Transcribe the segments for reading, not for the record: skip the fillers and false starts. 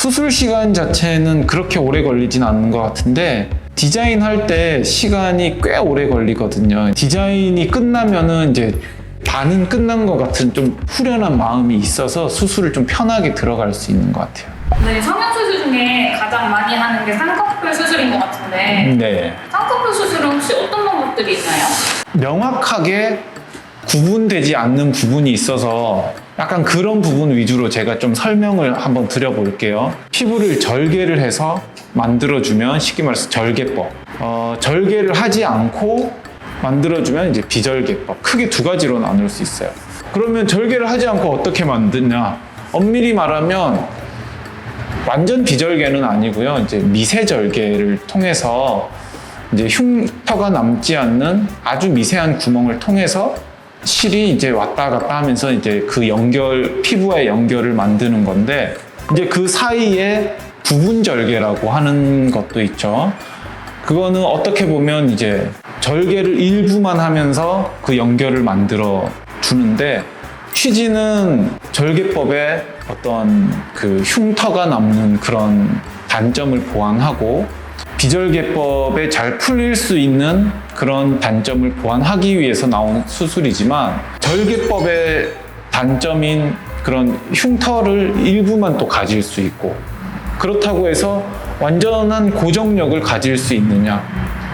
수술 시간 자체는 그렇게 오래 걸리진 않는 것 같은데 디자인할 때 시간이 꽤 오래 걸리거든요. 디자인이 끝나면은 이제 반은 끝난 것 같은 좀 후련한 마음이 있어서 수술을 좀 편하게 들어갈 수 있는 것 같아요. 네, 성형수술 중에 가장 많이 하는 게 쌍꺼풀 수술인 것 같은데 네. 쌍꺼풀 수술은 혹시 어떤 방법들이 있나요? 명확하게 구분되지 않는 부분이 있어서 약간 그런 부분 위주로 제가 좀 설명을 한번 드려볼게요. 피부를 절개를 해서 만들어주면 쉽게 말해서 절개법. 절개를 하지 않고 만들어주면 이제 비절개법. 크게 두 가지로 나눌 수 있어요. 그러면 절개를 하지 않고 어떻게 만드냐? 엄밀히 말하면 완전 비절개는 아니고요. 이제 미세 절개를 통해서 이제 흉터가 남지 않는 아주 미세한 구멍을 통해서 실이 이제 왔다 갔다 하면서 이제 그 피부와의 연결을 만드는 건데, 이제 그 사이에 부분 절개라고 하는 것도 있죠. 그거는 어떻게 보면 이제 절개를 일부만 하면서 그 연결을 만들어 주는데, 취지는 절개법에 어떤 그 흉터가 남는 그런 단점을 보완하고 비절개법에 잘 풀릴 수 있는 그런 단점을 보완하기 위해서 나온 수술이지만, 절개법의 단점인 그런 흉터를 일부만 또 가질 수 있고, 그렇다고 해서 완전한 고정력을 가질 수 있느냐,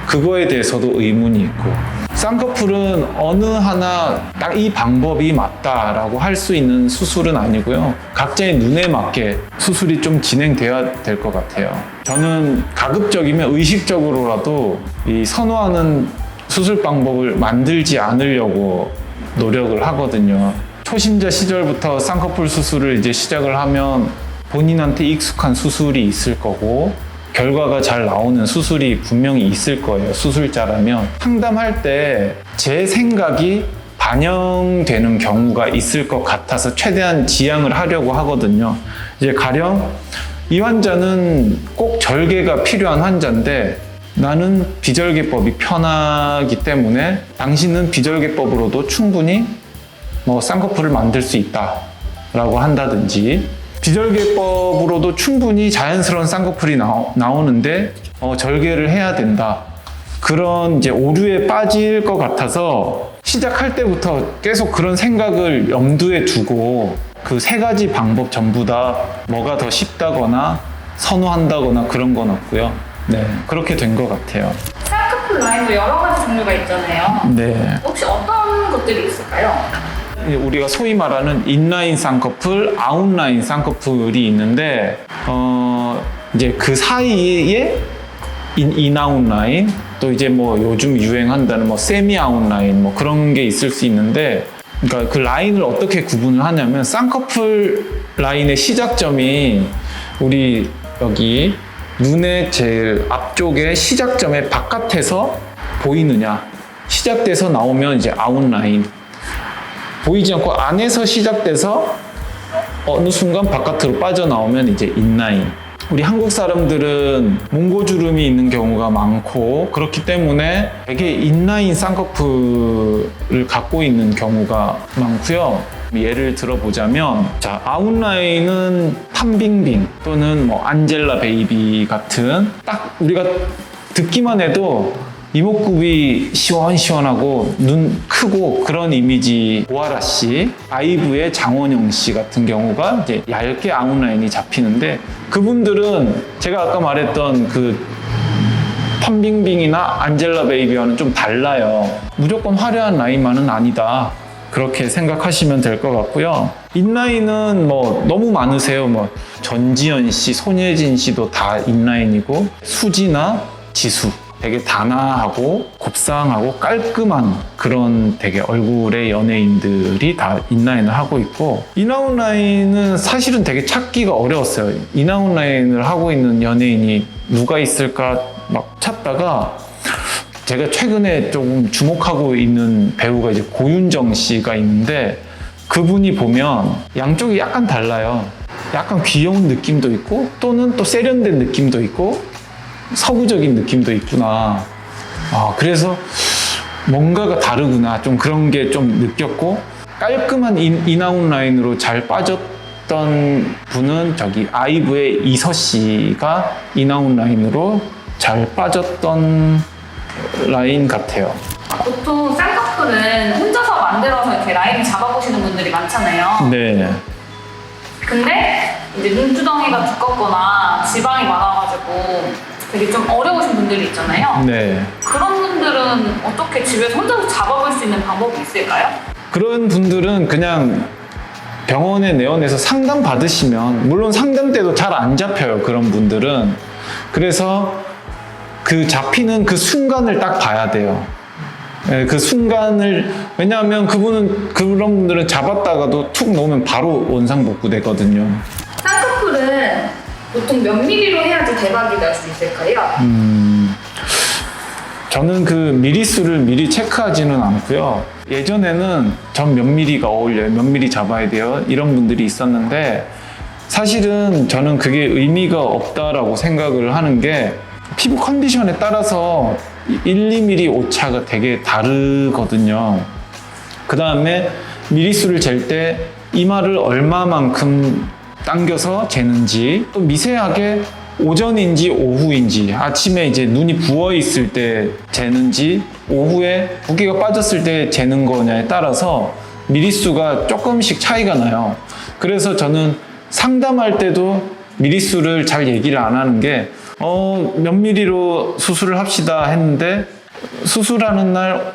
그거에 대해서도 의문이 있고, 쌍꺼풀은 어느 하나 딱 이 방법이 맞다라고 할 수 있는 수술은 아니고요. 각자의 눈에 맞게 수술이 좀 진행돼야 될 것 같아요. 저는 가급적이면 의식적으로라도 이 선호하는 수술 방법을 만들지 않으려고 노력을 하거든요. 초심자 시절부터 쌍꺼풀 수술을 이제 시작을 하면 본인한테 익숙한 수술이 있을 거고, 결과가 잘 나오는 수술이 분명히 있을 거예요. 수술자라면. 상담할 때 제 생각이 반영되는 경우가 있을 것 같아서 최대한 지양을 하려고 하거든요. 이제 가령 이 환자는 꼭 절개가 필요한 환자인데 나는 비절개법이 편하기 때문에 당신은 비절개법으로도 충분히 쌍꺼풀을 만들 수 있다라고 한다든지, 비절개법으로도 충분히 자연스러운 쌍꺼풀이 나오는데 절개를 해야 된다. 그런 이제 오류에 빠질 것 같아서 시작할 때부터 계속 그런 생각을 염두에 두고 그 세 가지 방법 전부 다 뭐가 더 쉽다거나 선호한다거나 그런 건 없고요. 네, 그렇게 된 것 같아요. 쌍꺼풀 라인도 여러 가지 종류가 있잖아요. 네. 혹시 어떤 것들이 있을까요? 우리가 소위 말하는 인라인 쌍꺼풀, 아웃라인 쌍꺼풀이 있는데, 이제 그 사이에 인아웃라인, 또 이제 요즘 유행한다는 세미 아웃라인 그런 게 있을 수 있는데, 그러니까 그 라인을 어떻게 구분을 하냐면, 쌍꺼풀 라인의 시작점이 우리 여기 눈의 제일 앞쪽에 시작점의 바깥에서 보이느냐, 시작돼서 나오면 이제 아웃라인, 보이지 않고 안에서 시작돼서 어느 순간 바깥으로 빠져나오면 이제 인라인. 우리 한국 사람들은 몽고주름이 있는 경우가 많고, 그렇기 때문에 되게 인라인 쌍꺼풀을 갖고 있는 경우가 많고요. 예를 들어보자면, 자, 아웃라인은 판빙빙 또는 안젤라 베이비 같은, 딱 우리가 듣기만 해도 이목구비 시원시원하고 눈 크고 그런 이미지, 오하라 씨, 아이브의 장원영 씨 같은 경우가 이제 얇게 아웃라인이 잡히는데, 그분들은 제가 아까 말했던 그 판빙빙이나 안젤라 베이비와는 좀 달라요. 무조건 화려한 라인만은 아니다, 그렇게 생각하시면 될 것 같고요. 인라인은 너무 많으세요. 전지현 씨, 손예진 씨도 다 인라인이고, 수지나 지수, 되게 단아하고 곱상하고 깔끔한 그런 되게 얼굴의 연예인들이 다 인라인을 하고 있고, 인아웃라인은 사실은 되게 찾기가 어려웠어요. 인아웃라인을 하고 있는 연예인이 누가 있을까 막 찾다가, 제가 최근에 조금 주목하고 있는 배우가 이제 고윤정 씨가 있는데, 그분이 보면 양쪽이 약간 달라요. 약간 귀여운 느낌도 있고, 또는 또 세련된 느낌도 있고, 서구적인 느낌도 있구나. 그래서 뭔가가 다르구나, 좀 그런 게 좀 느꼈고, 깔끔한 인아웃 라인으로 잘 했던 분은 저기 아이브의 이서 씨가 인아웃 라인으로 잘 빠졌던 라인 같아요. 보통 쌍꺼풀은 혼자서 만들어서 이렇게 라인을 잡아보시는 분들이 많잖아요. 네. 근데 이제 눈두덩이가 두껍거나 지방이 많아가지고 되게 좀 어려우신 분들이 있잖아요. 네. 그런 분들은 어떻게 집에서 혼자서 잡아볼 수 있는 방법이 있을까요? 그런 분들은 그냥 병원에 내원해서 상담 받으시면, 물론 상담 때도 잘 안 잡혀요, 그런 분들은. 그래서 그 잡히는 그 순간을 딱 봐야 돼요. 예, 그 순간을, 왜냐하면 그런 분들은 잡았다가도 툭 놓으면 바로 원상복구되거든요. 쌍꺼풀은 보통 몇 미리로 해야지 대박이 날 수 있을까요? 저는 그 미리수를 미리 체크하지는 않고요. 예전에는 전 몇 미리가 어울려요, 몇 미리 잡아야 돼요, 이런 분들이 있었는데, 사실은 저는 그게 의미가 없다라고 생각을 하는 게, 피부 컨디션에 따라서 1, 2mm 오차가 되게 다르거든요. 그 다음에 미리수를 잴 때 이마를 얼마만큼 당겨서 재는지, 또 미세하게 오전인지 오후인지, 아침에 이제 눈이 부어 있을 때 재는지, 오후에 붓기가 빠졌을 때 재는 거냐에 따라서 미리수가 조금씩 차이가 나요. 그래서 저는 상담할 때도 미리수를 잘 얘기를 안 하는 게, 몇 미리로 수술을 합시다 했는데, 수술하는 날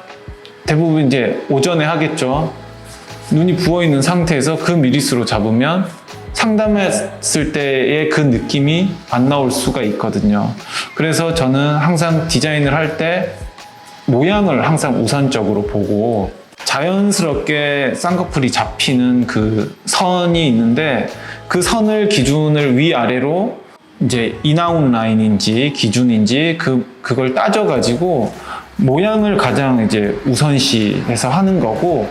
대부분 이제 오전에 하겠죠. 눈이 부어 있는 상태에서 그 미리수로 잡으면 상담했을 때의 그 느낌이 안 나올 수가 있거든요. 그래서 저는 항상 디자인을 할 때 모양을 항상 우선적으로 보고, 자연스럽게 쌍꺼풀이 잡히는 그 선이 있는데, 그 선을 기준을 위아래로 이제 인아웃 라인인지 기준인지 그걸 따져가지고 모양을 가장 이제 우선시해서 하는 거고,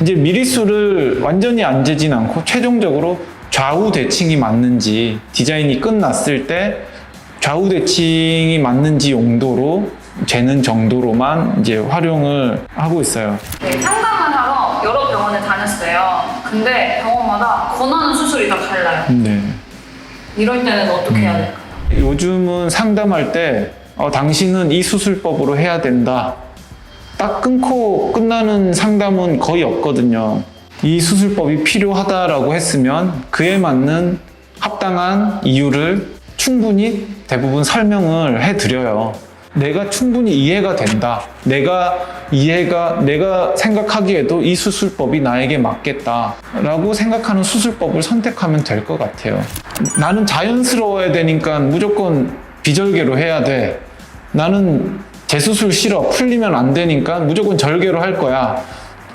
이제 미리수를 완전히 안 재진 않고 최종적으로 좌우 대칭이 맞는지, 디자인이 끝났을 때 좌우 대칭이 맞는지 용도로 재는 정도로만 이제 활용을 하고 있어요. 네, 상담을 하러 여러 병원을 다녔어요. 근데 병원마다 권하는 수술이 다 달라요. 네. 이럴 때는 어떻게 해야 될까요? 요즘은 상담할 때 당신은 이 수술법으로 해야 된다, 딱 끊고 끝나는 상담은 거의 없거든요. 이 수술법이 필요하다라고 했으면 그에 맞는 합당한 이유를 충분히 대부분 설명을 해드려요. 내가 충분히 이해가 된다, 내가 생각하기에도 이 수술법이 나에게 맞겠다 라고 생각하는 수술법을 선택하면 될 것 같아요. 나는 자연스러워야 되니까 무조건 비절개로 해야 돼, 나는 재수술 싫어, 풀리면 안 되니까 무조건 절개로 할 거야,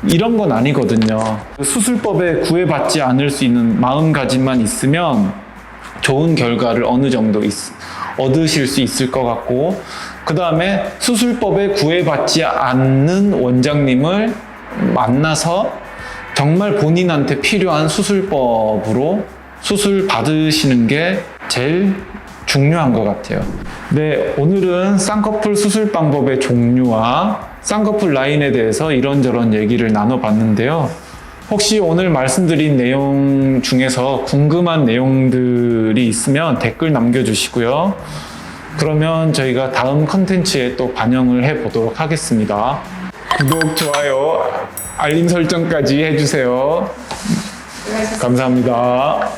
이런 건 아니거든요. 수술법에 구애받지 않을 수 있는 마음가짐만 있으면 좋은 결과를 어느 정도 얻으실 수 있을 것 같고, 그 다음에 수술법에 구애받지 않는 원장님을 만나서 정말 본인한테 필요한 수술법으로 수술 받으시는 게 제일 중요한 것 같아요. 네, 오늘은 쌍꺼풀 수술 방법의 종류와 쌍꺼풀 라인에 대해서 이런저런 얘기를 나눠봤는데요. 혹시 오늘 말씀드린 내용 중에서 궁금한 내용들이 있으면 댓글 남겨주시고요. 그러면 저희가 다음 컨텐츠에 또 반영을 해보도록 하겠습니다. 구독, 좋아요, 알림 설정까지 해주세요. 감사합니다.